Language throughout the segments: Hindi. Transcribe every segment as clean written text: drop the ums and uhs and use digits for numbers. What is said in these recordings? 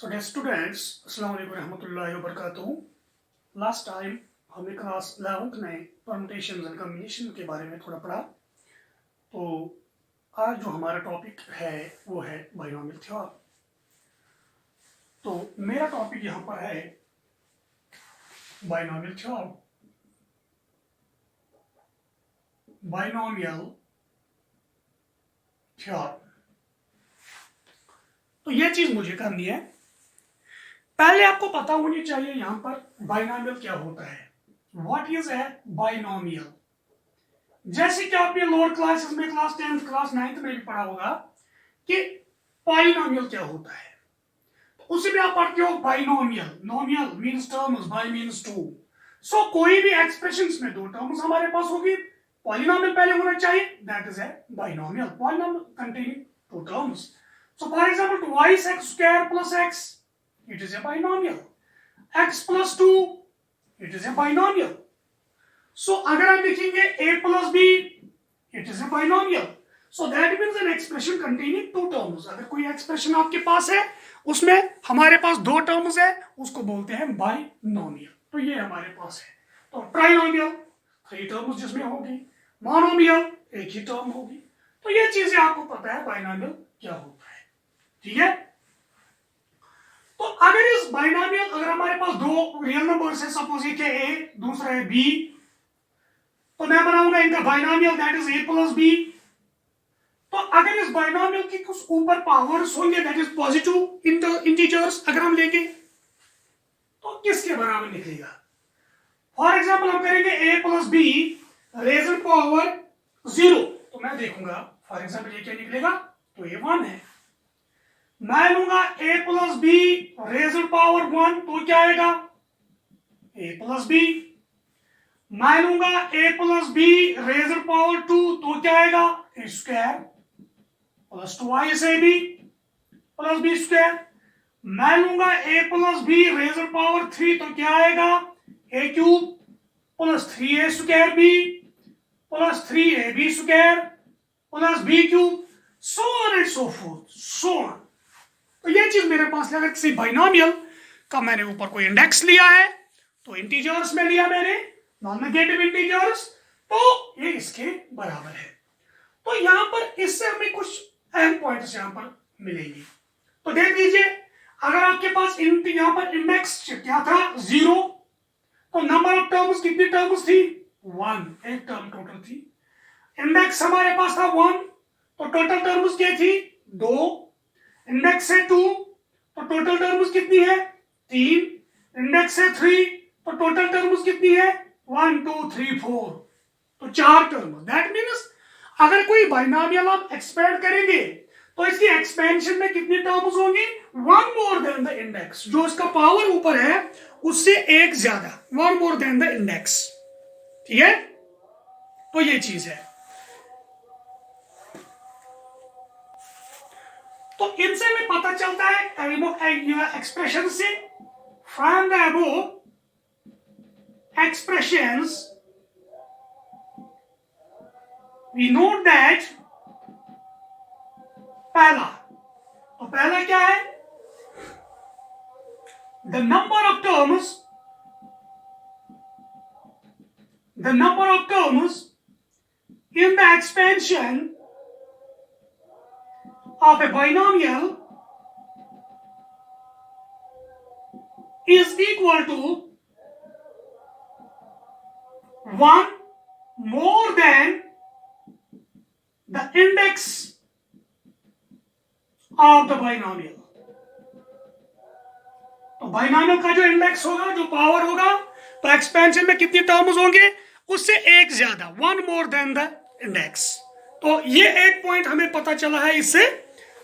सो डियर स्टूडेंट्स, अस्सलाम वालेकुम रहमतुल्लाहि व बरकातहू। लास्ट टाइम हमने क्लास 11th में परम्यूटेशंस एंड कॉम्बिनेशन के बारे में थोड़ा पढ़ा। तो आज जो हमारा टॉपिक है वो है बाइनोमियल थ्योरम। तो मेरा टॉपिक यहाँ पर है बाइनोमियल थ्योरम। बाइनोमियल थ्योरम, तो ये चीज मुझे करनी है। पहले आपको पता होनी चाहिए यहाँ पर बाइनोमियल क्या होता है। What is a binomial? जैसे कि आपने लोअर क्लासेस में क्लास 10th क्लास 9th में भी पढ़ा होगा कि बाइनोमियल क्या होता है। तो उसी में आप पढ़ते हो binomial. Nomial means terms, bi means two. So कोई भी एक्सप्रेशंस में दो टर्म्स हमारे पास होगी, पॉलिनोमियल पहले होना चाहिए, that is a binomial. Polynomial containing two terms. So for example, twice x square plus x, it is a binomial. X plus 2, it is a binomial. So अगर हम लिखेंगे a plus b, it is a binomial. So that means an expression containing two terms. अगर कोई expression आपके पास है उसमें हमारे पास दो terms है, उसको बोलते हैं binomial. तो ये हमारे पास है। तो trinomial 3 terms जिसमें होगी, monomial एक ही term होगी। तो ये चीजें आपको पता है binomial क्या होता है, ठीक है। तो अगर इस बाइनोमियल, अगर हमारे पास दो रियल नंबर्स है, सपोज एक है a दूसरा है b, तो मैं बनाऊंगा इनका binomial, that is a plus b। तो अगर इस बाइनोमियल की कुछ ऊपर पावर्स होंगे, दैट इज पॉजिटिव इंटीजर्स अगर हम लेंगे तो किसके बराबर निकलेगा। फॉर एग्जाम्पल हम करेंगे a plus b raise power 0, तो मैं देखूंगा फॉर एग्जाम्पल ये क्या निकलेगा, तो ये 1 है। मैं लूंगा a plus b raise power 1, तो क्या आएगा a प्लस बी। मैं लूंगा a plus b raise power 2, तो क्या आएगा a स्क्वायर प्लस 2 से b प्लस b स्क्वायर। मैं लूंगा a plus b raise power 3, तो क्या आएगा a cube plus 3a square b plus 3ab square plus b cube, so on and so forth, so on. तो ये चीज मेरे पास अगर किसी बाइनोमियल का मैंने ऊपर कोई इंडेक्स लिया है, तो इंटीजर्स में लिया मैंने, नॉन नेगेटिव इंटीजर्स, तो ये इसके बराबर है। तो यहां पर इससे हमें कुछ अहम पॉइंट्स यहां पर मिलेंगे। तो देख लीजिए, अगर आपके पास यहां पर इंडेक्स क्या था 0, तो नंबर ऑफ टर्म्स कितनी टर्म्स थी 1, एक टर्म टोटल थी। इंडेक्स हमारे पास था 1, तो टोटल टर्म्स क्या थी 2। इंडेक्स है 2, तो टोटल टर्म्स कितनी है 3। इंडेक्स है 3, तो टोटल टर्म्स कितनी है 1 2 3 4, तो 4 टर्म। दैट मीन्स अगर कोई बाइनोमियल आप एक्सपेंड करेंगे तो इसकी एक्सपेंशन में कितनी टर्म्स होंगी, 1 मोर देन द इंडेक्स, जो इसका पावर ऊपर है उससे एक ज्यादा, 1 मोर देन द इंडेक्स, ठीक है। तो ये चीज है। तो इनसे हमें पता चलता है एक्सप्रेशन से, from the above expressions we note that, पहला, तो पहला क्या है, the number of terms in the expansion of a binomial is equal to 1 more than the index of the binomial। तो बाइनोमियल का जो इंडेक्स होगा, जो पावर होगा, तो एक्सपेंशन में कितनी टर्म्स होंगे उससे एक ज्यादा, 1 मोर देन द इंडेक्स। तो ये एक पॉइंट हमें पता चला है इससे।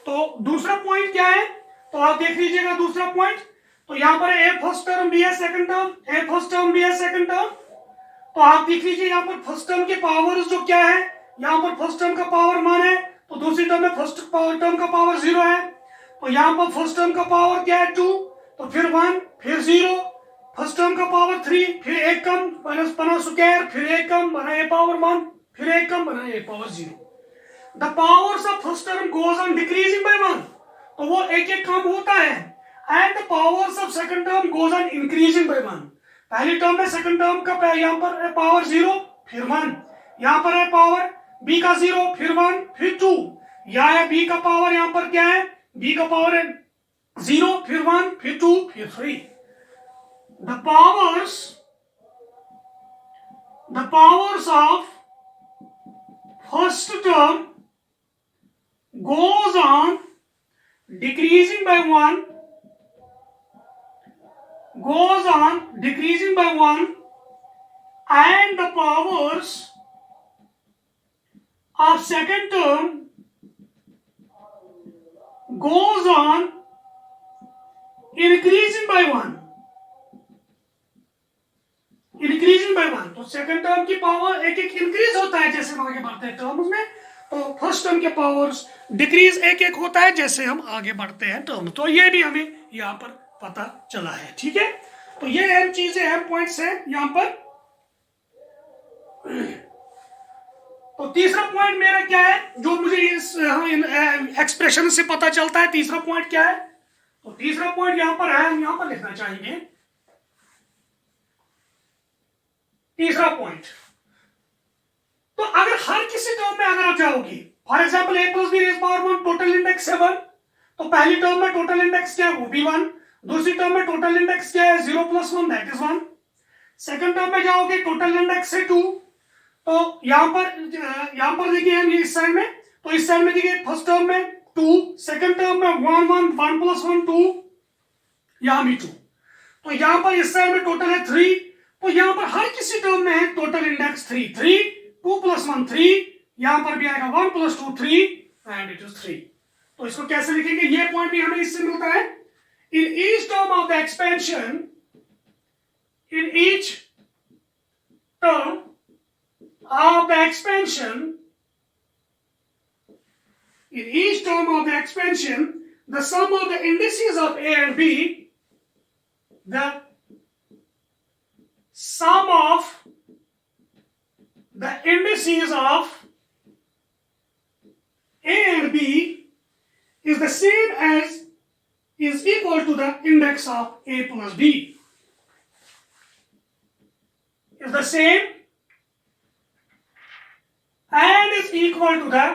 तो दूसरा पॉइंट क्या है, तो आप देख लीजिएगा दूसरा पॉइंट, तो यहां पर a फर्स्ट टर्म b है second term, a first term b है सेकंड टर्म। तो आप देख लीजिए यहां पर फर्स्ट टर्म के पावर्स जो क्या है, यहां पर फर्स्ट टर्म का पावर 1 है, तो दूसरी टर्म में फर्स्ट टर्म का पावर 0 है। तो यहां पर फर्स्ट टर्म का पावर क्या है 2, तो फिर 1 फिर 0, फर्स्ट टर्म का पावर 3, फिर एक कम बना स्क्वायर, फिर एक कम बना a पावर 1, फिर एक कम बना a power 0। The powers of first term goes on decreasing by 1, तो वो एक एक कम होता है। And the powers of second term goes on increasing by 1। पहली टर्म में सेकंड टर्म का यहाँ पर है पावर 0 फिर 1, यहाँ पर है पावर b का 0 फिर 1 फिर 2, यहाँ है b का पावर यहाँ पर क्या है, b का पावर है 0 फिर 1 फिर 2 फिर 3। The powers of first term goes on decreasing by 1, goes on decreasing by 1, and the powers of second term goes on increasing by 1, increasing by 1। तो सेकंड टर्म की पावर एक एक इंक्रीज होता है जैसे हम आगे बढ़ते हैं टर्म्स में, तो फर्स्ट टर्म के पावर्स डिक्रीज एक एक होता है जैसे हम आगे बढ़ते हैं टर्म। तो ये भी हमें यहाँ पर पता चला है, ठीक है। तो ये अहम चीजें अहम पॉइंट्स हैं यहाँ पर। तो तीसरा पॉइंट मेरा क्या है जो मुझे इस एक्सप्रेशन से पता चलता है, तीसरा पॉइंट क्या है, तो तीसरा पॉइंट यहाँ पर है, हम यहाँ पर लिखना चाहेंगे तीसरा पॉइंट। तो अगर हर किसी टर्म में अगर आप जाओगे, for example a plus b raise power 1 total index है 1, तो पहली टर्म में टोटल इंडेक्स क्या है वो भी 1, दूसरी टर्म में टोटल इंडेक्स क्या है 0 plus 1 that is 1, second term में जाओगे टोटल इंडेक्स है 2। तो यहाँ पर देखिए हम ये इस साइड में, तो इस साइड में देखिए फर्स्ट टर्म में 2, सेकंड टर्म में 1 1 1 प्लस 1 2, यहाँ भी 2। तो यहाँ पर इस साइड में टोटल है 3, तो यहाँ पर हर किसी टर्म में है टोटल इंडेक्स 3 3, 2 प्लस 1 3, यहां पर भी आएगा 1 प्लस 2 3 एंड इट इज 3। तो इसको कैसे लिखेंगे, ये पॉइंट भी हमें इससे मिलता है। In each term of the expansion, in each term of the expansion, in each term of the expansion the sum of the indices of a and b, the sum of the indices of A and B is the same as, is equal to the index of A plus B, is the same and is equal to the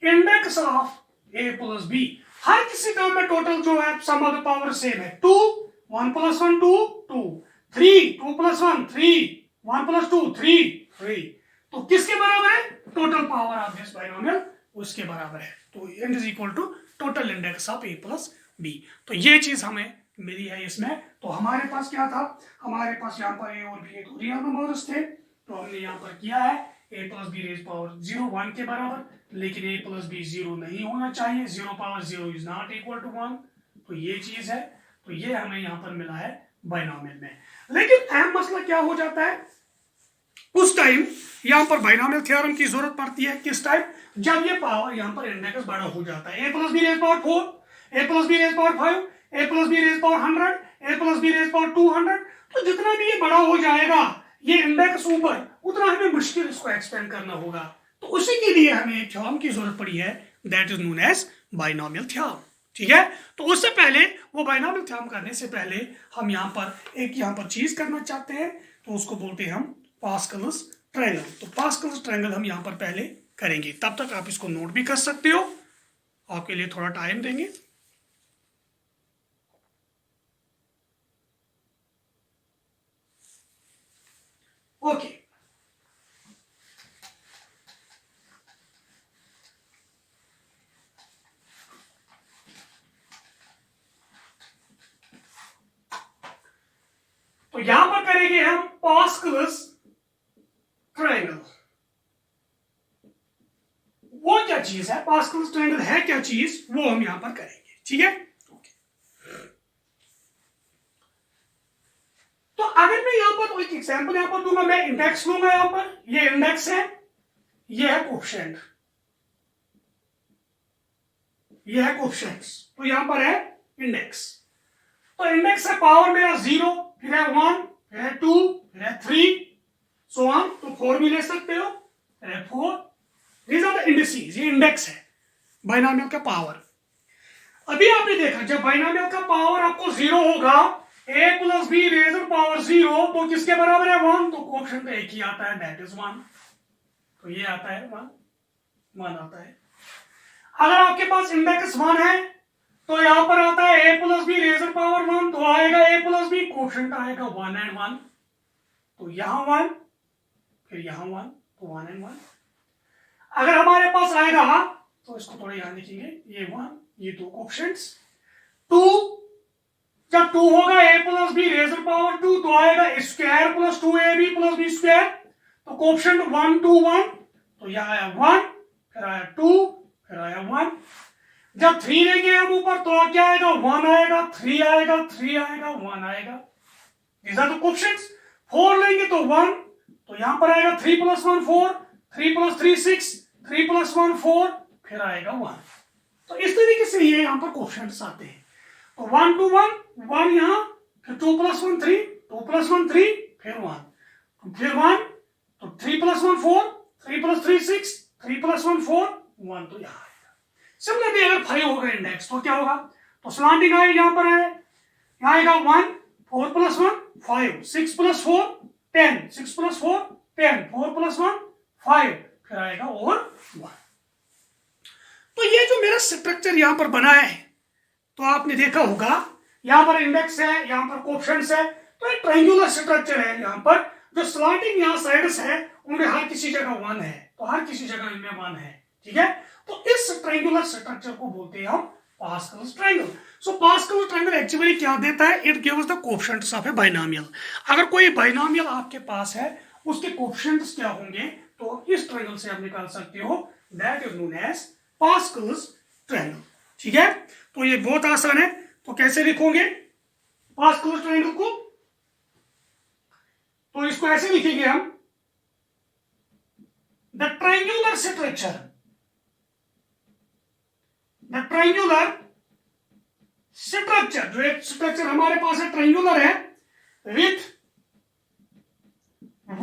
index of A plus B। हर किसी टर्म में टोटल जो है सम ऑफ द पावर सेम है, 2 1 प्लस 1 2 2, 3 2 प्लस 1 3, 1 प्लस 2 3 3। तो किसके बराबर है, total power of this binomial उसके बराबर है। तो n is equal to total index of a plus b। तो ये चीज हमें मिली है इसमें। तो हमारे पास क्या था, हमारे पास यहाँ पर a और b एक रियल नंबर्स थे, तो हमने यहाँ पर किया है a plus b raise power 0 1 के बराबर, लेकिन a प्लस बी 0 नहीं होना चाहिए, 0 power 0 is not equal to 1। तो ये चीज है, तो ये हमें यहाँ पर मिला है बाइनोमियल में। लेकिन अहम मसला क्या हो जाता है, उस टाइम यहाँ पर बाइनोमियल थ्योरम की जरूरत पड़ती है। किस टाइम, जब ये पावर यहाँ पर इंडेक्स बड़ा हो जाता है, a plus b raise power 4, a plus b raise power 5, a plus b raise power 100, a plus b raise power 200। तो जितना भी ये बड़ा हो जाएगा ये इंडेक्स ऊपर, उतना हमें मुश्किल इसको एक्सपेंड करना होगा। तो उसी के लिए हमें एक थ्योरम की जरूरत पड़ी है, that is known as binomial theorem, ठीक है। तो उससे पहले, वो बाइनोमियल थ्योरम करने से पहले हम यहाँ पर एक यहाँ पर चीज करना चाहते हैं, तो उसको बोलते हैं हम पास्कल्स ट्रायंगल। तो पास्कल्स ट्रायंगल हम यहाँ पर पहले करेंगे, तब तक आप इसको नोट भी कर सकते हो, आपके लिए थोड़ा टाइम देंगे। ओके, तो यहां पर करेंगे हम पास्कल्स ट्रायंगल। वो क्या चीज है, पास्कल्स ट्रायंगल है क्या चीज, वो हम यहां पर करेंगे, ठीक है। तो अगर मैं यहां पर एक एग्जांपल यहां पर दूंगा, मैं इंडेक्स लूंगा, यहां पर ये इंडेक्स है, ये है कोएफिशिएंट, ये है कोएफिशिएंट्स। तो यहां पर है इंडेक्स, तो इंडेक्स है पावर मेरा 0, फिर है 1, फिर है 2, फिर है 3, सो ऑन। तो 4 भी ले सकते हो, 4। दीज आर द इंडिसेस, ये इंडेक्स है बाइनोमियल का पावर। अभी आपने देखा जब बाइनोमियल का पावर आपको 0 होगा, a plus b raise power 0, तो किसके बराबर है 1, तो कोएफिशिएंट एक ही आता है, दैट इज 1। तो ये आता है 1 आता है। अगर आपके पास इंडेक्स 1 है तो यहां पर आता है a plus b raise power 1, तो आएगा a प्लस बी, कोएफिशिएंट आएगा 1 एंड 1, तो यहां 1 फिर यहां 1, तो 1 एंड 1। अगर हमारे पास आएगा तो इसको थोड़ा यहां लिखेंगे, ये 1, ये दो कोएफिशिएंट्स 2, जब 2 होगा a plus b raise power 2, तो आएगा square plus 2ab plus b square, तो कोएफिशिएंट 1 2 1, तो यह आया 1, फिर आया 2, फिर आया 1। जब 3 लेंगे हम ऊपर तो क्या आएगा, 1 आएगा, 3 आएगा, 3 आएगा, 1 आएगा, these are the coefficients। 4 लेंगे तो 1, तो यहां पर आएगा 3 प्लस 1 4, 3 प्लस 3 6, 3 प्लस 1 4, फिर आएगा 1। तो इस तरीके से ये यहां पर कोएफिशिएंट्स आते हैं। तो 1 2 1 1 यहां, फिर 2 प्लस 1 3, 2 प्लस 1 3, फिर 1, फिर 1, तो 3 प्लस 1 4, 3 प्लस 3 6, 3 प्लस 1 4, 1, तो यहां आएगा। सिमिलरली अगर 5 होगा इंडेक्स तो क्या होगा, तो स्लैंटिंग आई यहां पर है, यहां आएगा 1, 4 प्लस 1 5, 6 प्लस 4 10, 6 प्लस 4 10, 4 प्लस 1 5, फिर आएगा और 1। तो ये जो मेरा स्ट्रक्चर यहां पर बना है, तो आपने देखा होगा यहां पर इंडेक्स है, यहां पर कोएफिशिएंट्स है, तो एक ट्रायंगुलर स्ट्रक्चर है। यहां पर जो स्लैंटिंग यहां साइड्स है उनमें हर किसी जगह 1 है, तो हर किसी जगह इनमें 1 है, ठीक है। तो इस ट्रायंगुलर स्ट्रक्चर को बोलते हैं हम पास्कल्स ट्रायंगल। सो पास्कल्स ट्रायंगल एक्चुअली क्या देता है, it gives the coefficients of a binomial. अगर कोई बाइनोमियल आपके पास है, उसके कोएफिशिएंट्स क्या होंगे, तो इस ट्रायंगल से आप निकाल सकते हो, that is known as Pascal's triangle, ठीक है। तो ये बहुत आसान है, तो कैसे लिखोगे पास्कल्स ट्रायंगल को, तो इसको ऐसे लिखेंगे हम, the triangular structure, the triangular structure, जो एक स्ट्रक्चर हमारे पास है ट्रायंगुलर है, विथ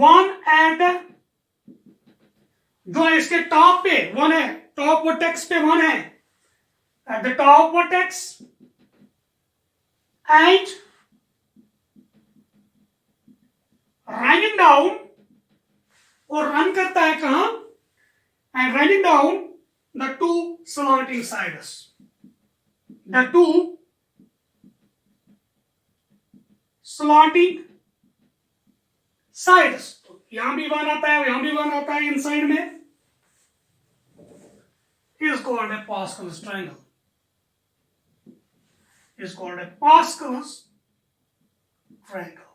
1 एट, जो इसके टॉप पे 1 है, टॉप वर्टेक्स पे 1 है, at the top vertex and running down, और रन करता है कहां, and running down the two slanting sides, the two slanting sides, तो यहां भी 1 आता है, यहां भी 1 आता है, इनसाइड में, is called a Pascal's triangle, is called a Pascal's triangle।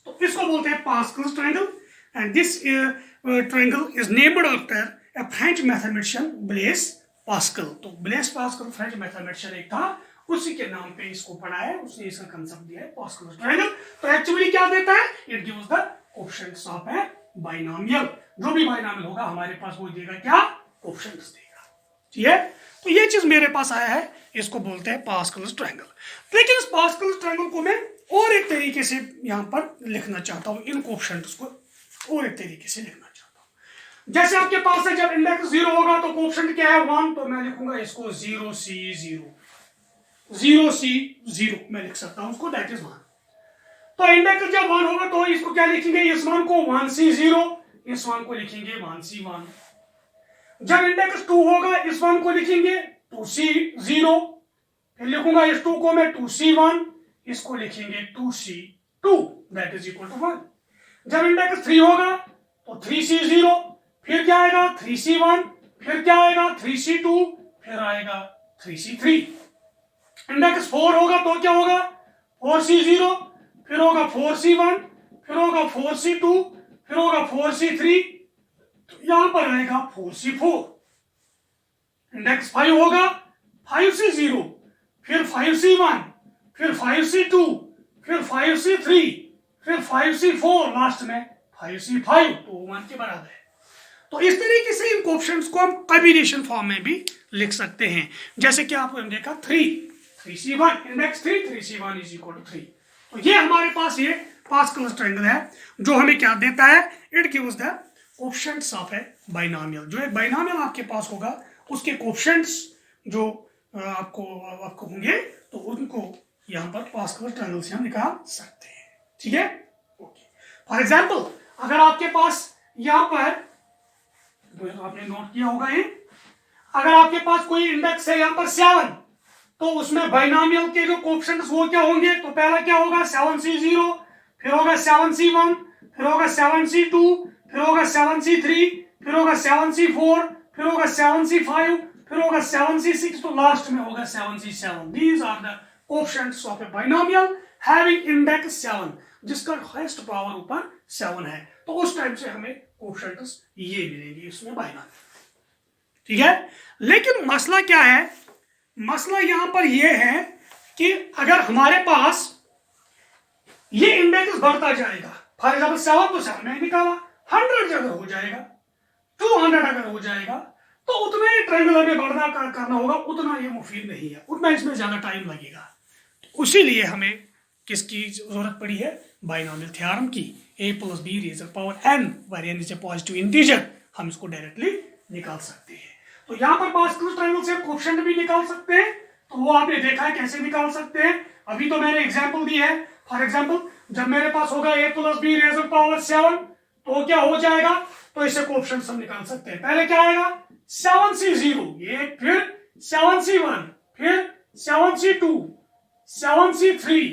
तो इसको बोलते हैं Pascal's triangle, and this triangle is named after a French mathematician Blaise Pascal। तो Blaise Pascal फ्रेंच मैथमेटिशियन एक था, उसी के नाम पे इसको पढ़ा है, उसने इसका कंसेप्ट दिया है Pascal's triangle। तो एक्चुअली क्या देता है, it gives the coefficients of a binomial. जो भी बाइनोमियल होगा हमारे पास वो देगा क्या, कोएफिशिएंट्स देगा, ठीक है। तो ये चीज मेरे पास आया है, इसको बोलते हैं पास्कल्स ट्रायंगल। लेकिन इस पास्कल्स ट्रायंगल को मैं और एक तरीके से यहां पर लिखना चाहता हूं, इन कोएफिशिएंट्स को और एक तरीके से लिखना चाहता हूं। जैसे आपके पास है, जब इंडेक्स 0 होगा तो कोएफिशिएंट क्या है 1, तो मैं लिखूंगा इसको 0 C 0, 0 C 0 मैं लिख सकता हूं उसको, दैट इज 1। तो इंडेक्स जब 1 होगा तो इसको क्या लिखेंगे, इस 1 को 1 C 0, इस 1 को लिखेंगे 1 C 1। जब इंडेक्स 2 होगा, इस 1 को लिखेंगे 2 C 0, फिर लिखूंगा इस 2 को मैं 2 C 1, इसको लिखेंगे 2 C 2, that is equal to 1। जब इंडेक्स 3 होगा तो 3 C 0, फिर क्या आएगा 3 C 1, फिर क्या आएगा 3 C 2, फिर आएगा 3 C 3। इंडेक्स 4 होगा तो क्या होगा 4 C 0, फिर होगा 4 C 1, फिर होगा 4 C 2, फिर होगा 4 C 3, तो यहां पर आएगा 4 C 4। इंडेक्स 5 होगा 5 C 0, फिर 5 C 1, फिर 5 C 2, फिर 5 C 3, फिर 5 C 4, लास्ट में 5 C 5, तो 1 के बराबर है। तो इस तरीके से इन कोएफिशिएंट्स को हम कॉम्बिनेशन फॉर्म में भी लिख सकते हैं, जैसे कि आपको देखा 3 C 1, index 3 C 1 is equal to 3। तो ये हमारे पास ये पास्कल्स ट्रायंगल है, जो हमें क्या देता है, it gives the coefficients of a binomial. जो एक बाइनोमियल आपके पास होगा उसके कोएफिशिएंट्स जो आपको आपको होंगे तो उनको यहाँ पर पास्कल ट्रायंगल से हम निकाल सकते हैं। ठीक है, ओके। फॉर एग्जाम्पल अगर आपके पास यहाँ पर, तो आपने नोट किया होगा ये, अगर आपके पास कोई इंडेक्स है यहाँ पर 7, तो उसमें बाइनोमियल के जो कोएफिशिएंट्स वो क्या होंगे, तो पहला क्या होगा 7C0, फिर होगा 7C1, फिर होगा 7C2, फिर होगा 7C3, फिर होगा 7C4, फिर होगा 7C5, फिर होगा 7C6, तो लास्ट में होगा 7C7। These are the coefficients of a binomial having index 7, जिसका हाईएस्ट पावर ऊपर 7 है। तो उस टाइप से हमें कोएफिशिएंट्स ये मिलेंगे इसमें बाइनोमियल। ठीक है, लेकिन मसला क्या है, मसला यहां पर यह है कि अगर हमारे पास ये इंडेक्स बढ़ता जाएगा, फॉर एग्जाम्पल 7 तो 7 में निकाला, 100 अगर हो जाएगा, 200 अगर हो जाएगा, तो उतना ही ट्रायंगुलर में बढ़ना करना होगा, उतना ये मुफीद नहीं है, उतना इसमें ज्यादा टाइम लगेगा। उसी लिए हमें किसकी जरूरत पड़ी है, बाइनोमियल थ्योरम की। a + b raise power n, where n is a positive integer, हम इसको डायरेक्टली निकाल सकते हैं। तो यहाँ पर पास्कल ट्रायंगल से कोएफिशिएंट भी निकाल सकते हैं, तो वो आपने देखा है कैसे निकाल सकते हैं, अभी तो मैंने एग्जांपल दी है। फॉर एग्जांपल जब मेरे पास होगा a + b रेज़ पावर 7, तो क्या हो जाएगा, तो इससे कोएफिशिएंट हम निकाल सकते हैं। पहले क्या आएगा 7C0, ये, फिर 7C1, फिर 7C2, 7C3,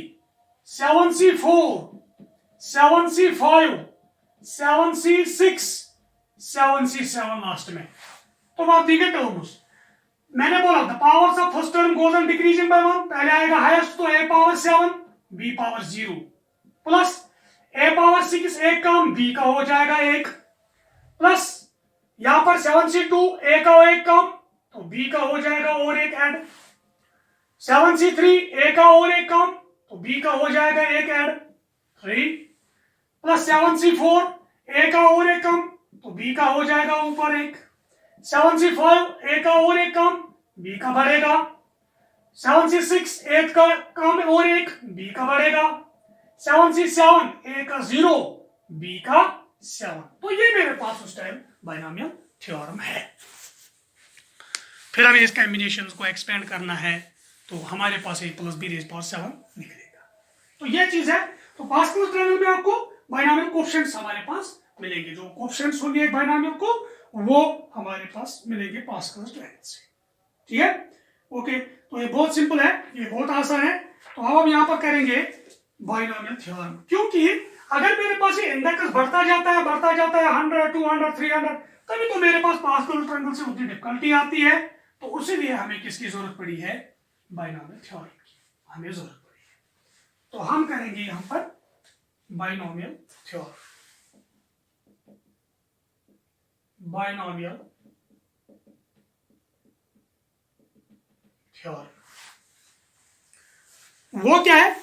7C4, 7C5, 7C6, 7C7 last में। तो आप देखिए टर्म्स, मैंने बोला the powers of first term goes on decreasing by 1, पहले आएगा हाईएस्ट तो a power 7, b power 0, plus a power 6 एक कम, b का हो जाएगा 1, प्लस यहां पर 7C2 a का 1 कम, तो b का हो जाएगा और 1 ऐड, 7C3 a का और 1 कम, तो b का हो जाएगा 1 ऐड 3, प्लस 7C4 a का और 1 कम, तो b का हो जाएगा ऊपर 1, 7C5 a का और 1 कम, b का बढ़ेगा, 7C6 1 का कम और 1, b का बढ़ेगा, 7C7 a का 0, b का 7। तो ये मेरे पास उस टाइम बाइनोमियल थ्योरम है। फिर हमें इस कॉम्बिनेशंस को एक्सपेंड करना है, तो हमारे पास a + b रेज़ पावर 7 निकलेगा। तो ये चीज है। तो पास्कल ट्रायंगल में आपको बाइनोमियल कोएफिशिएंट्स हमारे पास मिलेंगे, जो कोएफिशिएंट्स होंगे एक बाइनोमियल को, वो हमारे पास मिलेंगे पास्कल ट्रायंगल से। ठीक है, ओके। तो ये बहुत सिंपल है, ये बहुत आसान है। तो अब हम यहाँ पर करेंगे बाइनोमियल थ्योरम, क्योंकि अगर मेरे पास ये इंडेक्स बढ़ता जाता है 100, 200, 300, तभी तो मेरे पास पास्कल ट्रायंगल से उतनी डिफिकल्टी आती है। तो उसीलिए हमें किसकी जरूरत पड़ी है, बाइनोमियल थ्योरम की हमें जरूरत पड़ी है। तो हम करेंगे यहाँ पर बाइनोमियल थ्योरम, बाइनोमियल थ्योरम। वो क्या है,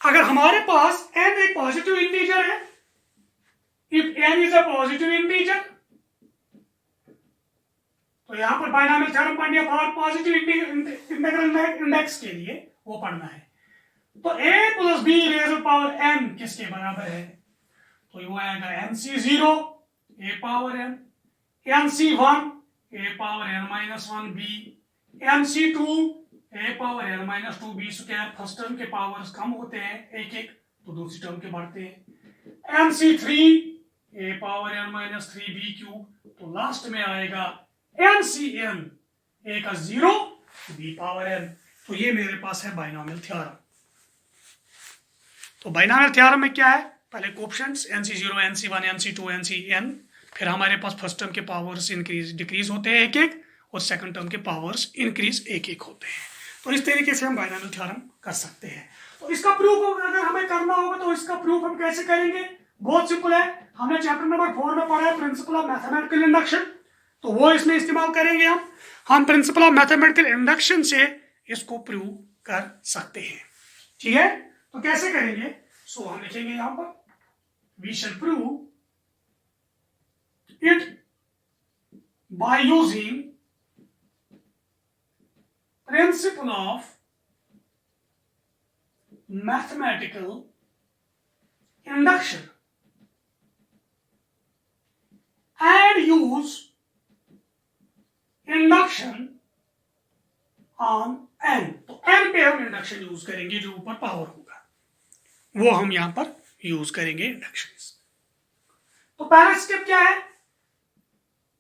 अगर हमारे पास n एक पॉजिटिव इंटीजर है, if n is a positive integer, तो यहां पर बाइनोमियल थ्योरम पढ़नी है फॉर पॉजिटिव इंटीग्रल इंडेक्स के लिए, वो पढ़ना है। तो a + b raise power n किसके बराबर है, तो वो आएगा nC0 a power n, nC1 a power n-1b, nC2 a power n-2b square. First term के पावर्स कम होते हैं एक एक, तो दूसरी टर्म के बढ़ते हैं। nC3 a power n-3b cube, तो लास्ट में आएगा nCn a का 0 b पावर n। तो ये मेरे पास है बाइनोमियल थ्योरम। तो बाइनोमियल थ्योरम में क्या है, पहले coefficients nC0, nC1, nC2, nCn, फिर हमारे पास फर्स्ट टर्म के पावर्स इंक्रीज डिक्रीज होते हैं एक एक, और सेकंड टर्म के पावर्स इंक्रीज एक एक होते हैं। तो इस तरीके से हम बाइनोमियल थ्योरम कर सकते हैं। तो इसका प्रूफ अगर हमें करना होगा, तो इसका प्रूफ हम कैसे करेंगे, बहुत सिंपल है। हमने चैप्टर नंबर 4 में पढ़ा है प्रिंसिपल ऑफ मैथमेटिकल इंडक्शन, तो वो इसमें इस्तेमाल करेंगे हम प्रिंसिपल ऑफ मैथमेटिकल इंडक्शन से इसको प्रूव कर सकते हैं। ठीक है, तो कैसे करेंगे, सो हम लिखेंगे यहां पर, we shall prove it by using principle of mathematical induction and use induction on n. तो एन पे हम इंडक्शन यूज करेंगे, जो ऊपर पावर होगा वो हम यहां पर यूज करेंगे इंडक्शन। तो पहला स्टेप क्या है,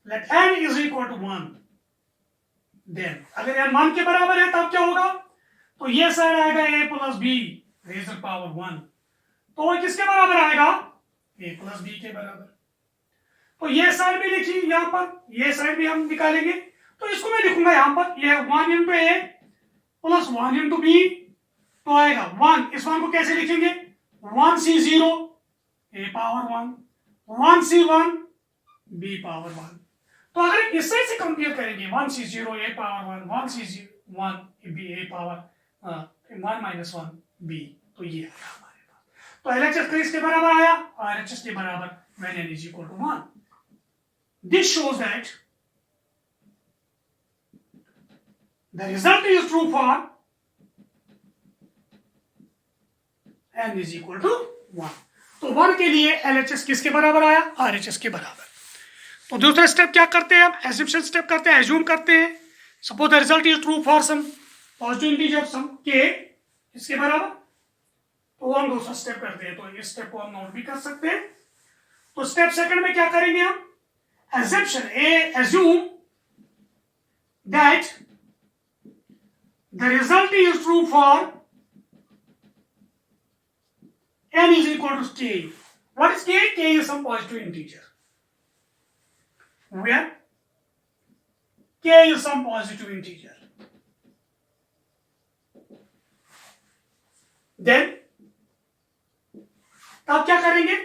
let n is equal to 1। Then अगर n 1 के बराबर है तब क्या होगा, तो ये साइड आएगा a plus b raise power 1। तो वो किसके बराबर आएगा, a प्लस बी के बराबर। तो ये साइड भी लिखी यहां पर, ये साइड भी हम निकालेंगे। तो इसको मैं लिखूंगा यहां पर, ये 1 इंटू ए प्लस 1 इंटू बी, तो आएगा 1। इस 1 को कैसे लिखेंगे, 1c0 a power 1, 1c1 b power 1। तो अगर इससे से कंपेयर करेंगे 1c0 a power 1, 1c1 b a power 1 minus 1 b, तो ये आया हमारे पास। तो LHS तो इसके बराबर आया, RHS के बराबर when n is equal to 1। This shows that the result is true for n is equal to 1। तो 1 के लिए LHS किसके बराबर आया, RHS के बराबर। तो दूसरा स्टेप क्या करते हैं हम, एज्यूम्पशन स्टेप करते हैं, एज्यूम करते हैं। Suppose the result is true for some positive integer some k इसके बराबर, तो हम दूसरा स्टेप करते हैं। तो इस स्टेप को हम नोट भी कर सकते हैं। तो स्टेप सेकंड में क्या करेंगे हम, assumption A, assume that the result is true for n is equal to k। What is k? K is some positive integer, where k is some positive integer। Then तब क्या करेंगे,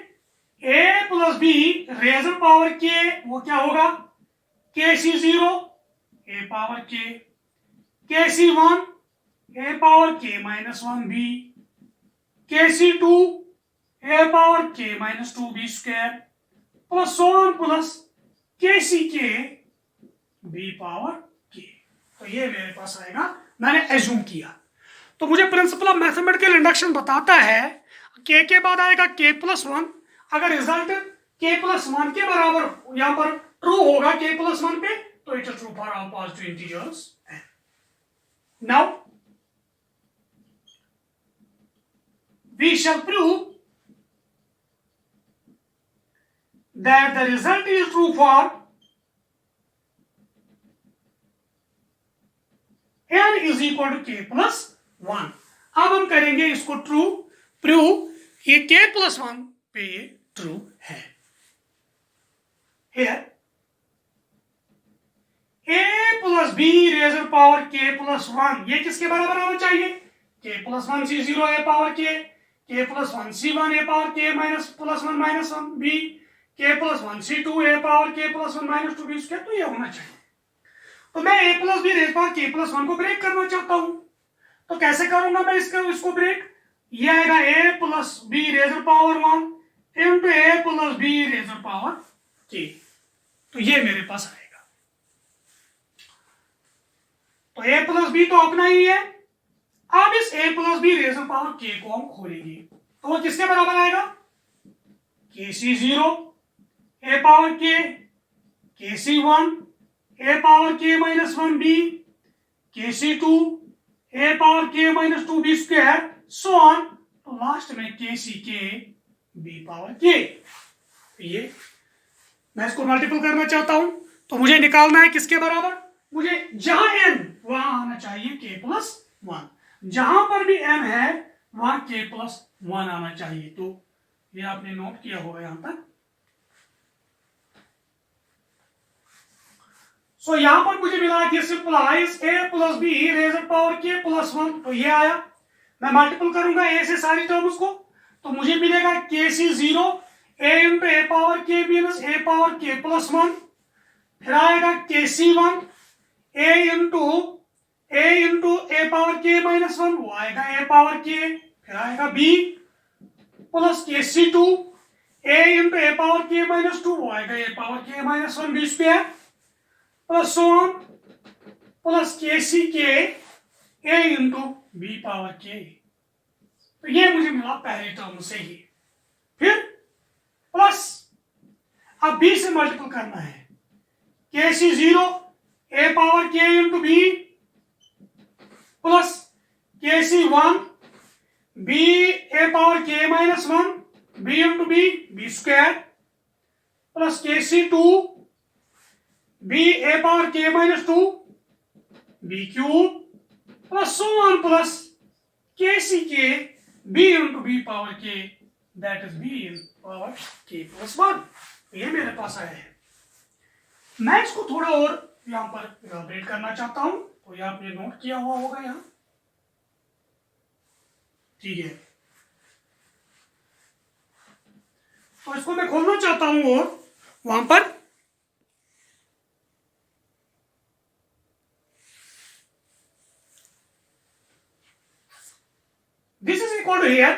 a plus b raise power k, वो क्या होगा, kc0 a power k, kc1 a power k minus 1b, kc2 a power k minus 2b square plus so on plus kck b power k। तो ये मेरे पास आएगा, मैंने एज्यूम किया। तो मुझे प्रिंसिपल ऑफ मैथमेटिकल इंडक्शन बताता है k के बाद आएगा k प्लस 1। अगर रिजल्ट k प्लस 1 के बराबर यहां पर ट्रू होगा k प्लस 1 पे, तो it is true for all positive integers. Now we shall prove that the result is true for n is equal to k plus 1। अब हम करेंगे इसको ट्रू प्रूव, ये k प्लस 1 पे ये ट्रू है। Here a plus b raise power k plus 1, ये किसके बराबर होना चाहिए, k plus 1 c0 a power k plus 1 c1 a power k minus plus 1 minus 1 b, k plus 1 c2 a power k plus 1 minus 2 b square. तो ये होना चाहिए। तो मैं a plus b raise power k plus 1 को ब्रेक करना चाहता हूं, तो कैसे करूंगा मैं इसको ब्रेक, ये आएगा a plus b raise power 1 into a plus b raise power k। तो ये मेरे पास आएगा। तो a प्लस बी तो अपना ही है। अब इस a plus b raise power k को हम खोलेंगे, तो वो किसके बराबर आएगा, kc0 a power k, kc1 a power k minus 1b, kc2 a power k minus 2b square so on, तो लास्ट में kck b पावर k। ये मैं इसको मल्टीपल करना चाहता हूं, तो मुझे निकालना है किसके बराबर, मुझे जहां n वहां आना चाहिए k प्लस 1, जहां पर भी m है वहां k प्लस 1 आना चाहिए। तो ये आपने नोट किया होगा यहां तक। सो यहां पर मुझे मिला कि simplify a plus b raise power k plus 1, तो ये आया। मैं मल्टीपल करूंगा a से सारी टर्म्स को, तो मुझे मिलेगा kc0 a into a power k minus a power k plus 1, फिर आएगा kc1 a into a power k minus 1, वो आएगा a पावर k, फिर आएगा b plus kc2 a into a power k minus 2, वो आएगा a power k minus 1 b square plus so on plus kck a into b power k। तो ये मुझे मिला पहले टर्म से ही। फिर प्लस अब b से मल्टीपल करना है, kc0 a power k into b plus kc1 b a power k minus 1 b into b square plus kc2 b a power k minus 2 b cube plus so on plus kck b into b power k, that is b in power k plus 1. ये मेरे पास आया है. मैं इसको थोड़ा और यहाँ पर इलाबरेट करना चाहता हूं, तो ये आपने नोट किया हुआ होगा यहाँ. ठीक है, तो इसको मैं खोलना चाहता हूं और वहां पर this is equal to here.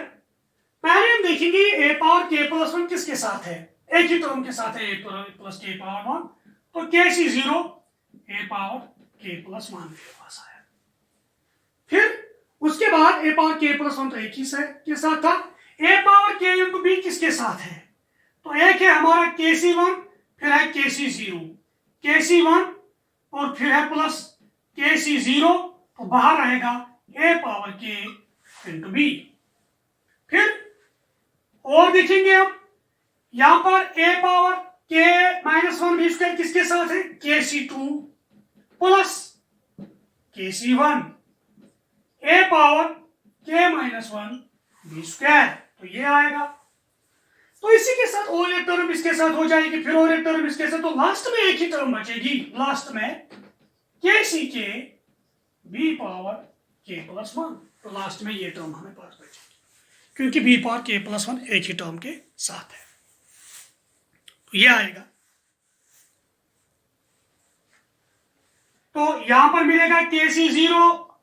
पहले हम देखेंगे a पावर k प्लस 1 किसके साथ है, एक ही टर्म के साथ है, a प्लस k पावर 1, तो kc0 a power k plus 1 मेरे पास आया. फिर उसके बाद a पावर k प्लस 1 तो एक ही के साथ था. a power k into b किसके साथ है, तो एक है हमारा kc1, फिर है kc0, kc1 और फिर है प्लस kc0, तो बाहर रहेगा a power k into b. फिर और देखेंगे हम यहां पर a power k minus 1 b square किसके साथ है, kc2 plus kc1 a power k minus 1 b square, तो ये आएगा. तो इसी के साथ और एक टर्म इसके साथ हो जाएगी, फिर और एक टर्म इसके साथ, तो लास्ट में एक ही टर्म बचेगी, लास्ट में kck b power k plus 1, तो लास्ट में ये टर्म हमें पास बचेगी क्योंकि b पावर k प्लस 1 एक ही टर्म के साथ है, तो ये आएगा. तो यहां पर मिलेगा kc0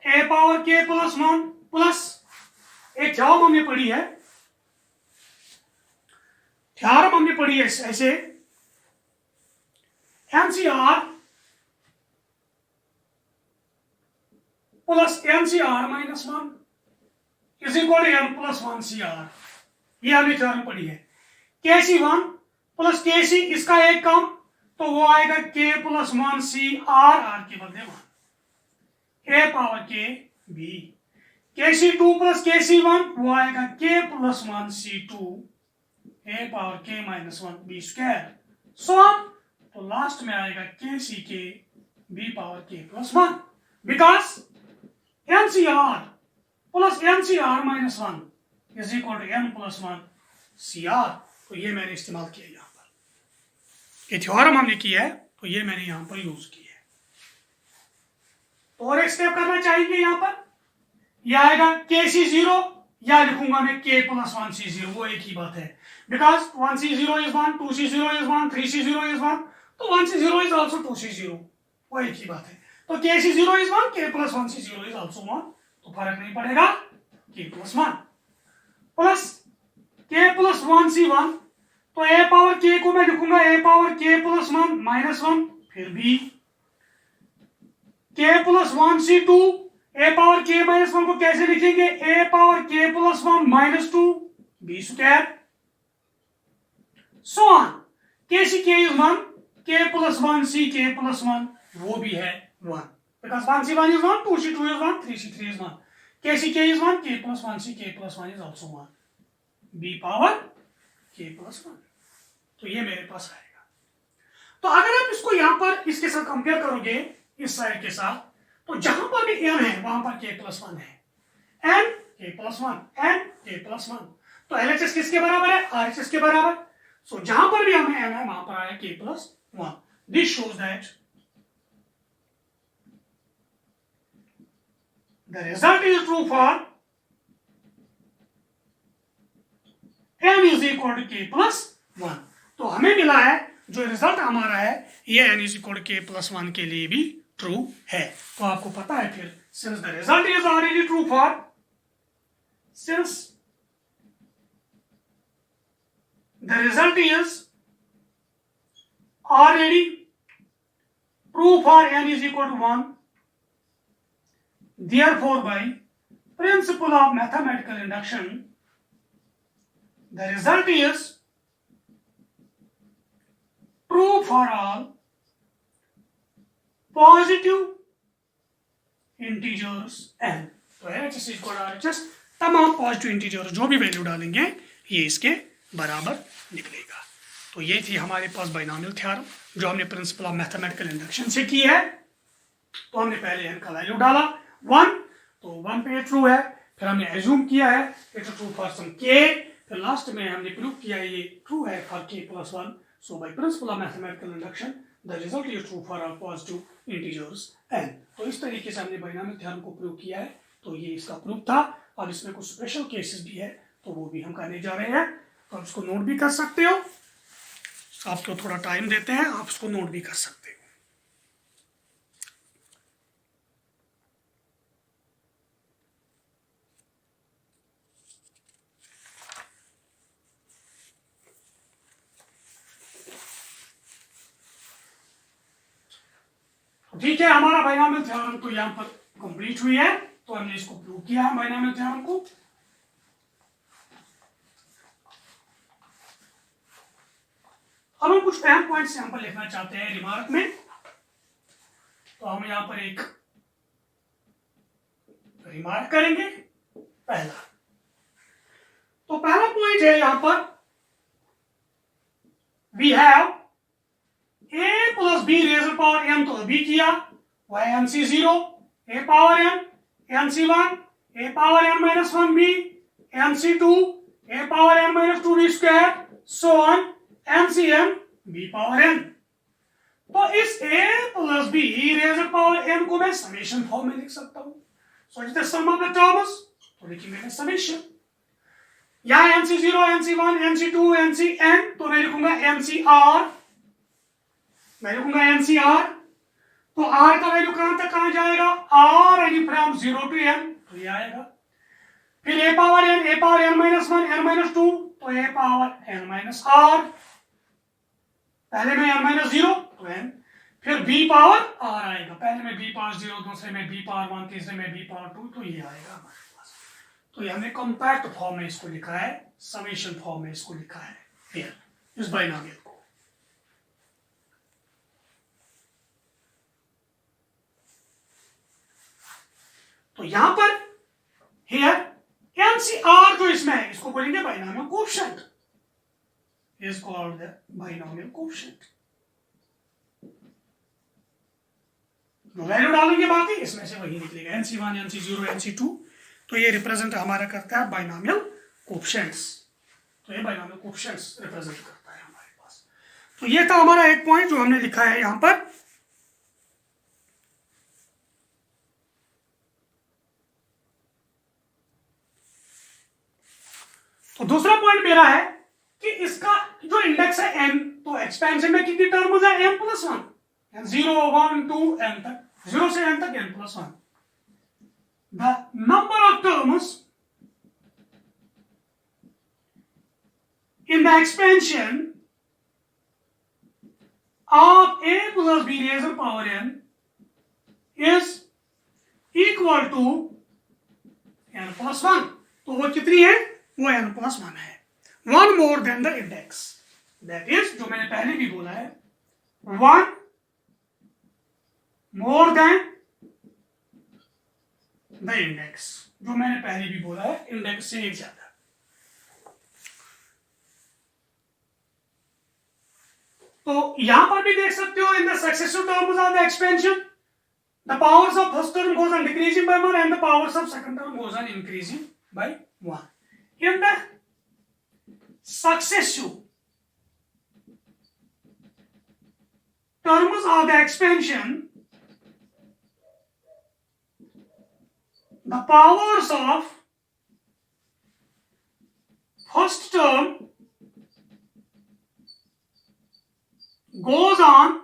a power k plus 1 plus एक थ्योरम हमने पढ़ी है, ऐसे MCR plus MCR minus 1 is equal to m plus 1 CR. ये हमने थ्योरम पढ़ी है. kc1 प्लस kc इसका एक कम, तो वो आएगा k प्लस 1 CR, r के बदले 1 a power k b. kc2 plus kc1 वो आएगा k plus 1 c2 a power k minus 1 b square, so तो लास्ट में आएगा kck b power k plus 1, because MCR plus MCR minus 1 is equal to m plus 1 CR. तो ये मैंने इस्तेमाल किया यहाँ पर, ये थ्योरम हमने किया है, तो ये मैंने यहाँ पर यूज किया है. और एक स्टेप करना चाहिए यहाँ पर, यह आएगा kc0, या लिखूंगा मैं k प्लस 1 c0, वो एक ही बात है, because 1c0 is 1, 2c0 is 1, 3c0 is 1, तो 1c0 इज ऑल्सो 2c0, वो एक ही बात है. तो kc0 is 1, k plus 1 c0 is also 1, तो फर्क नहीं पड़ेगा, k plus 1 plus k plus 1 c1, तो a पावर k को मैं लिखूंगा a power k plus 1 minus 1, फिर b k plus 1 c2, a power k minus 1 को कैसे लिखेंगे, a power k plus 1 minus 2 b square, so on. kck is 1, k plus 1 c k plus 1 वो भी है 1, because 1c1 is 1, 2c2 is 1, 3c3 is 1, kck is 1, k plus 1 c k plus 1 is also 1, b power k plus 1. तो ये मेरे पास आएगा. तो अगर आप इसको यहां पर इसके साथ कंपेयर करोगे, इस साइड के साथ, तो जहां पर भी n है वहां पर k plus 1 है, n k plus 1, n k plus 1, तो LHS किसके बराबर है, RHS के बराबर. सो जहां पर भी हमें n है वहां पर आया k plus 1. This shows that the result is true for n is equal to k plus 1. तो हमें मिला है जो रिजल्ट हमारा है, ये n is equal to k plus 1 के लिए भी ट्रू है. तो आपको पता है फिर, since the result is already true for, since the result is already true for n is equal to 1, therefore by principle of mathematical induction, the result is true for all positive integers n। तो LHS इक्वल RHS, तमाम पॉजिटिव इंटीजर्स जो भी वैल्यू डालेंगे ये इसके बराबर निकलेगा। तो ये थी हमारे पास बाइनोमियल थ्योरम जो हमने प्रिंसिपल ऑफ मैथमेटिकल इंडक्शन से की है। तो हमने पहले n का वैल्यू डाला 1, तो 1 पे ट्रू है, फिर हमने एज्यूम किया है it's true for some k, फिर लास्ट में हमने प्रूव किया ये ट्रू है for k+1। So by principle of mathematical induction the result is true for all positive integers n। तो इस तरीके से हमने बाइनोमियल थ्योरम को प्रूव किया है। तो ये इसका प्रूफ था। अब इसमें कुछ स्पेशल केसेस भी है तो वो भी हम करने जा रहे हैं। तो आप इसको नोट भी कर सकते हो, आपको थोड़ा टाइम देते हैं, आप इसको नोट भी कर सकते हो। ठीक है, हमारा बाइनोमियल थ्योरम तो यहाँ पर कंप्लीट हुई है। तो हमने इसको प्रूव किया है बाइनोमियल थ्योरम को। अब हम कुछ अहम पॉइंट्स यहाँ पर लिखना चाहते हैं रिमार्क में। तो हम यहाँ पर एक रिमार्क करेंगे। पहला पॉइंट है यहाँ पर we have a plus b raise power n, तो अभी किया वह nc0 a power n, nc1 a power n minus 1b, nc2 a power n minus 2b square, so on ncm b power n। तो इस a plus b raise power n को मैं समेशन फॉर्म में लिख सकता हूं। So it is the sum of the terms, तो लिखेंगे मैं समेशन। यहाँ nc0 nc1 nc2 ncn, तो मैं लिखूंगा ncr, मैं लिखूंगा NCR। तो R का वैल्यू कहां जाएगा, R यानी फ्रॉम 0 to n, तो ये आएगा। फिर a power n minus 1 n minus 2, तो a power n minus r, पहले में n माइनस 0 तो n, फिर b पावर r आएगा, पहले में b पावर 0, दूसरे में b पावर 1, तीसरे में b पावर 2, तो ये आएगा हमारे पास। तो ये हमने कॉम्पैक्ट फॉर्म में इसको लिखा है, समेशन फॉर्म में इसको लिखा है हियर इस बाइनोमियल को। तो यहां पर हियर NCR जो इसमें है इसको बोलेंगे binomial coefficient, is called the binomial coefficient. जो वैल्यू डालेंगे बाकी इसमें से वही निकलेगा, NC1 NC0 NC2। तो ये रिप्रेजेंट हमारा करता है बाइनोमियल कोएफिशिएंट्स। तो ये बाइनोमियल कोएफिशिएंट्स रिप्रेजेंट करता है हमारे पास। तो ये था हमारा एक पॉइंट जो हमने लिखा है यहां पर। तो दूसरा पॉइंट मेरा है कि इसका जो इंडेक्स है n, तो एक्सपेंशन में कितनी टर्म्स है, n+1, 0 1 2 n तक, 0 से n तक n+1। The number of terms in the expansion of a plus b razor power n is equal to n+1। तो वो कितनी है, वो n+1 है, 1 more than the index, that is जो मैंने पहले भी बोला है 1 मोर देन द इंडेक्स, जो मैंने पहले भी बोला है इंडेक्स से एक ज्यादा। तो यहां पर भी देख सकते हो in the successive terms of the expansion the powers of first term goes on decreasing by 1 and the powers of second term goes on increasing by 1. In the successive terms of the expansion, the powers of first term goes on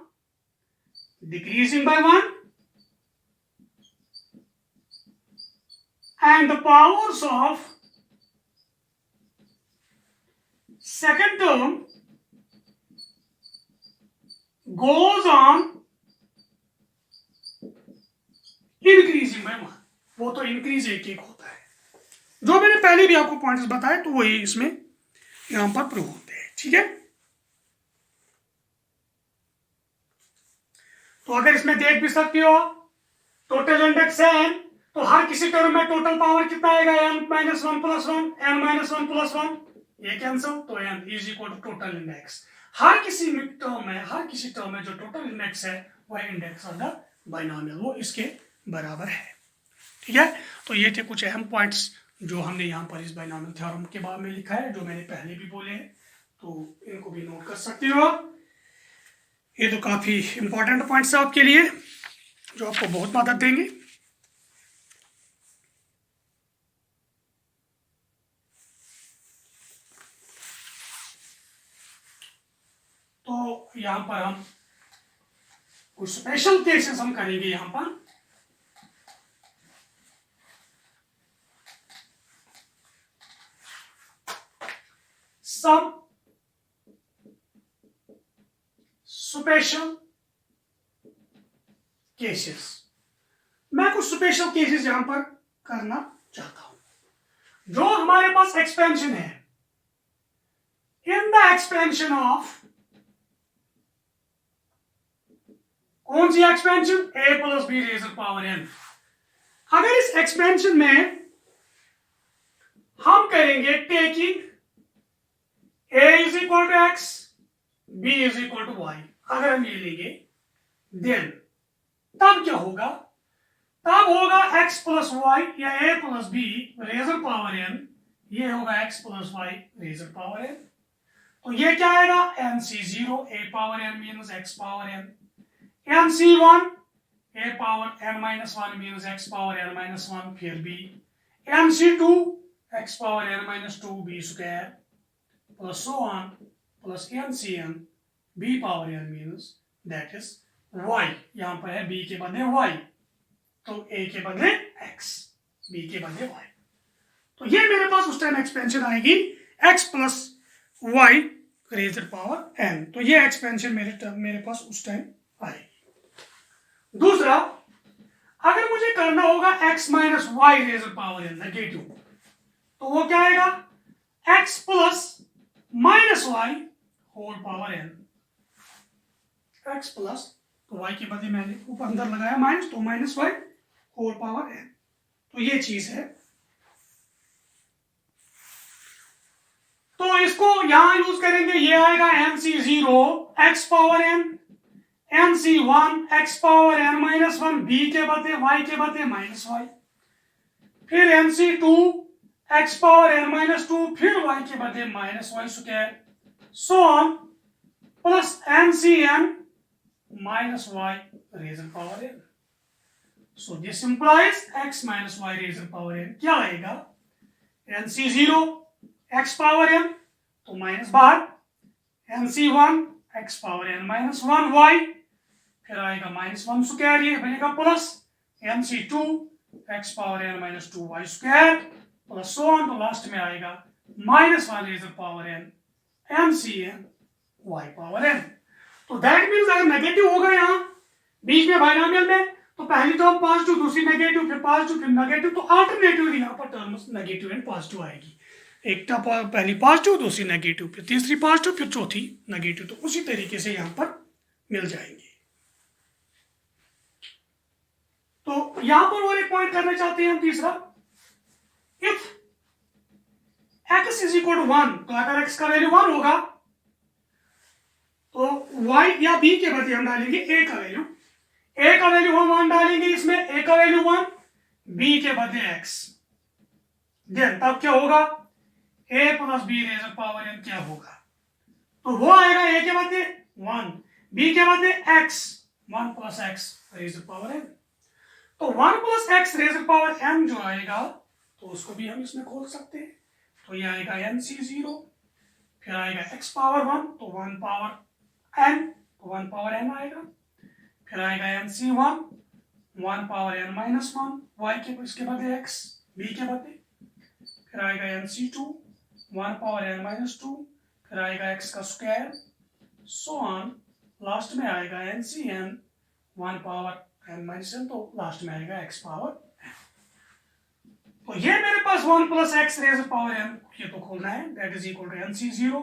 decreasing by 1 and the powers of second term goes on increasing by 1। वो तो इंक्रीज एक एक होता है, जो मैंने पहले भी आपको पॉइंट्स बताए तो वही इसमें यहां पर प्रूव होते हैं। ठीक है, तो अगर इसमें देख भी सकते हो तो टोटल इंडेक्स है n, तो हर किसी टर्म में टोटल पावर कितना आएगा n minus one plus one, n minus one plus one, ये कैंसिल, तो n is equal to total index. हर किसी टर्म में जो टोटल इंडेक्स है वह इंडेक्स ऑफ द बाइनोमियल, वो इसके बराबर है। ठीक है, तो ये थे कुछ अहम पॉइंट्स जो हमने यहाँ पर इस बाइनोमियल थ्योरम के बारे में लिखा है, जो मैंने पहले भी बोले हैं, तो इनको भी नोट कर सकते हो आप। ये तो काफी इंपॉर्टेंट पॉइंट्स है आपके लिए, जो आपको बहुत मदद देंगे। तो यहाँ पर हम कुछ स्पेशल केसेस हम करेंगे। यहाँ पर सब स्पेशल केसेस, मैं कुछ स्पेशल केसेस यहां पर करना चाहता हूं। जो हमारे पास एक्सपेंशन है, इन द एक्सपेंशन ऑफ, कौन सी expansion, a plus b raise power n। अगर इस एक्सपेंशन में हम करेंगे taking a is equal to x, b is equal to y, अगर हम ये लेंगे देन तब क्या होगा, तब होगा x प्लस वाई या a plus b raise power n, ये होगा x plus y razor power n। तो ये क्या आएगा, nc0 a power n minus x power n, nc1 a power n minus one minus x power n minus one, फिर b nc2 x power n minus two b square plus so on plus ncn b power n minus that is y। यहां पर है b के बदले y, तो a के बदले x, b के बदले y। तो ये मेरे पास उस टाइम एक्सपेंशन आएगी x plus y razor power n, तो ये एक्सपेंशन मेरे पास उस टाइम आएगी। दूसरा, अगर मुझे करना होगा x minus y razor power n negative, तो वो क्या आएगा, x plus minus y whole power n, x plus, तो y के बदले मैंने ऊपर अंदर लगाया माइनस, तो minus y whole power n, तो ये चीज है। तो इसको यहां यूज करेंगे, ये आएगा nc0 x power n, nc1 x power n minus one, b के बदले y के बदले माइनस वाई, फिर nc2 x power n minus two, फिर y के बदले minus y square, so on plus ncn minus y razor power n। So this implies x minus y razor power n क्या आएगा, nc0 x पावर n, तो माइनस बाहर, nc1 x power n minus one y, फिर आएगा माइनस वन स्क्वायर, ये बनेगा plus nc2 x power n minus two y square plus so on, तो लास्ट में आएगा minus one raised power n ncn y power n। तो दैट मीन्स अगर नेगेटिव होगा यहाँ बीच में बाइनोमियल में, तो पहली टर्म पॉजिटिव, दूसरी नेगेटिव, फिर पॉजिटिव, फिर नेगेटिव, तो अल्टरनेटिव यहाँ पर टर्म्स नेगेटिव एंड पॉजिटिव आएगी। एक टर्म पहली पॉजिटिव, दूसरी नेगेटिव, फिर तीसरी पॉजिटिव, फिर चौथी नेगेटिव, तो उसी तरीके से यहाँ पर मिल जाएंगे। तो यहाँ पर और एक पॉइंट करना चाहते हैं हम, तीसरा, if x is equal to 1, तो अगर x का वैल्यू 1 होगा तो y या b के बदले हम डालेंगे a का वैल्यू, a का वैल्यू हम 1 डालेंगे इसमें, a का वैल्यू 1, b के बदले x, देन तब क्या होगा, a plus b razor power n क्या होगा, तो वो आएगा a के बदले 1, b के बदले x, 1 plus x raised power n। तो 1 plus x raised power n जो आएगा, तो उसको भी हम इसमें खोल सकते हैं, तो ये आएगा nc0, फिर आएगा x पावर 1, तो 1 पावर n, तो 1 पावर n आएगा, फिर आएगा nc1 1 power n minus one, y के इसके बदले x, b के बदले, फिर आएगा nc2 1 power n minus two, फिर आएगा x का स्क्वायर, सो ऑन, लास्ट में आएगा ncn 1 power n minus n, तो लास्ट में आएगा x पावर n। तो ये मेरे पास 1 plus x raised power n, ये तो खोलना है, that is equal to nc0,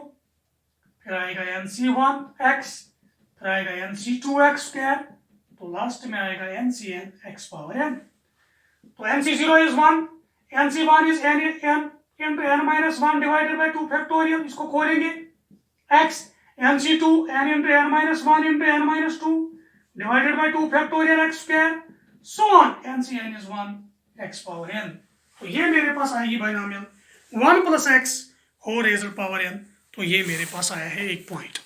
फिर आएगा nc1 x, फिर आएगा nc2 x स्क्वायर, तो लास्ट में आएगा NCn x पावर n। तो NC0 is 1, NC1 is n into n minus 1 divided by 2 factorial, इसको खोलेंगे x, NC2 n into n minus 1 into n minus 2 divided by 2 factorial x square, so on NCn is 1 x power n। तो ये मेरे पास आएगी binomial 1 plus x whole raise power n। तो ये मेरे पास आया है एक पॉइंट।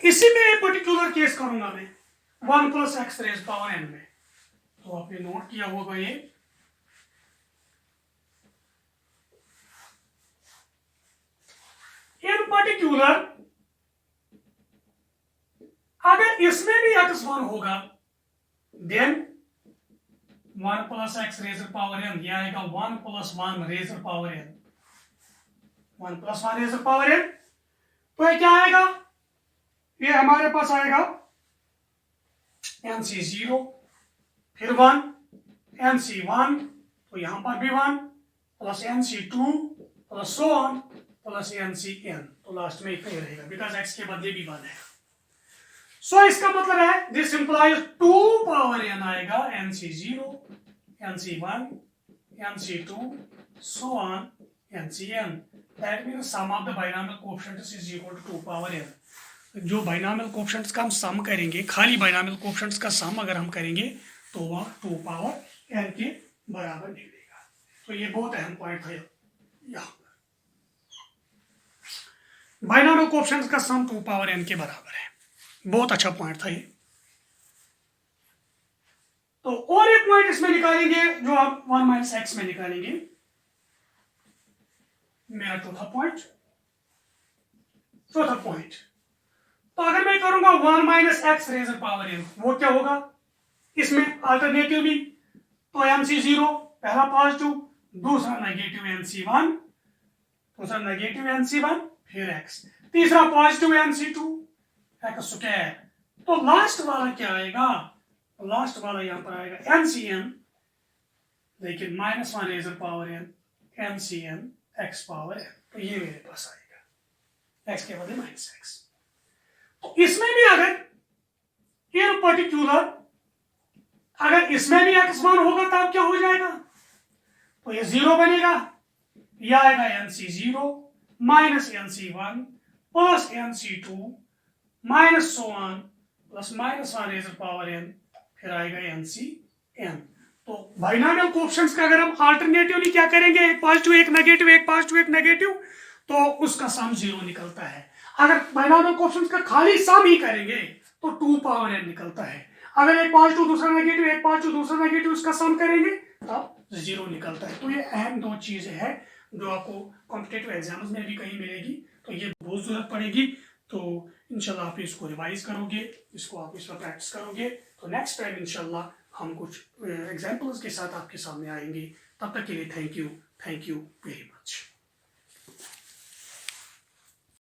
इसी में एक पर्टिकुलर केस करूंगा मैं 1 plus x raise power n में। तो आपने नोट किया होगा ये, इन पर्टिकुलर अगर इसमें भी x1 होगा then 1 plus x raise power n, यह आएगा 1 plus 1 raise power n, 1 plus 1 raise power n। तो ये क्या आएगा, ये हमारे पास आएगा NC0 फिर 1 NC1, तो यहां पर भी 1 plus NC2 plus so on plus NCn, तो लास्ट में इतना ही रहेगा बिकॉज x के बदले भी 1 है। सो इसका मतलब है दिस इंप्लाइज 2 पावर n आएगा NC0 NC1 NC2 so on NCn। That means sum of the binomial coefficients is equal to 2 power n। जो बाइनोमियल कोएफिशिएंट्स का हम सम करेंगे, खाली बाइनोमियल कोएफिशिएंट्स का सम अगर हम करेंगे तो वह 2 पावर n के बराबर निकलेगा। तो ये बहुत अहम पॉइंट है यहाँ पर, बाइनोमियल कोएफिशिएंट्स का सम 2 पावर n के बराबर है। बहुत अच्छा पॉइंट था ये। तो और एक पॉइंट इसमें निकालेंगे जो आप 1 माइनस एक्स में निकालेंगे, मेरा चौथा पॉइंट। तो अगर मैं करूंगा 1 minus x rays power n, वो क्या होगा, इसमें अल्टरनेटिव भी, तो NC0 पहला पॉजिटिव, दूसरा नेगेटिव NC1, दूसरा नेगेटिव NC1 फिर x, तीसरा पॉजिटिव NC2 x स्क्वायर। तो लास्ट वाला क्या आएगा, लास्ट वाला यहां पर आएगा NCn, लेकिन -1 raise power n NCn x power n। तो ये मेरे पास आएगा x के बदले -x। तो इसमें भी अगर इन पर्टिकुलर अगर इसमें भी x1 होगा तब क्या हो जाएगा, तो ये 0 बनेगा, यह आएगा NC0 minus NC1 plus NC2 minus so on plus -1 raise power n, फिर आएगा NCn। तो बाइनोमियल कोएफिशिएंट्स का अगर हम अल्टरनेटिवली क्या करेंगे, एक पॉजिटिव एक नेगेटिव, एक पॉजिटिव एक नेगेटिव, तो उसका सम 0 निकलता है। अगर बाइनोमियल कोएफिशिएंट्स का खाली सम ही करेंगे तो 2 पावर n निकलता है। अगर एक पॉजिटिव दूसरा नेगेटिव, एक पॉजिटिव दूसरा नेगेटिव, उसका सम करेंगे तब 0 निकलता है। तो ये अहम 2 चीजें हैं जो आपको कॉम्पिटिटिव एग्जाम्स में भी कहीं मिलेगी, तो ये बहुत जरूरत पड़ेगी। तो इंशाल्लाह आप इसको रिवाइज करोगे, इसको आप इस पर प्रैक्टिस करोगे, तो नेक्स्ट टाइम इंशाल्लाह हम कुछ एग्जाम्पल्स के साथ आपके सामने आएंगे। तब तक के लिए थैंक यू वेरी मच।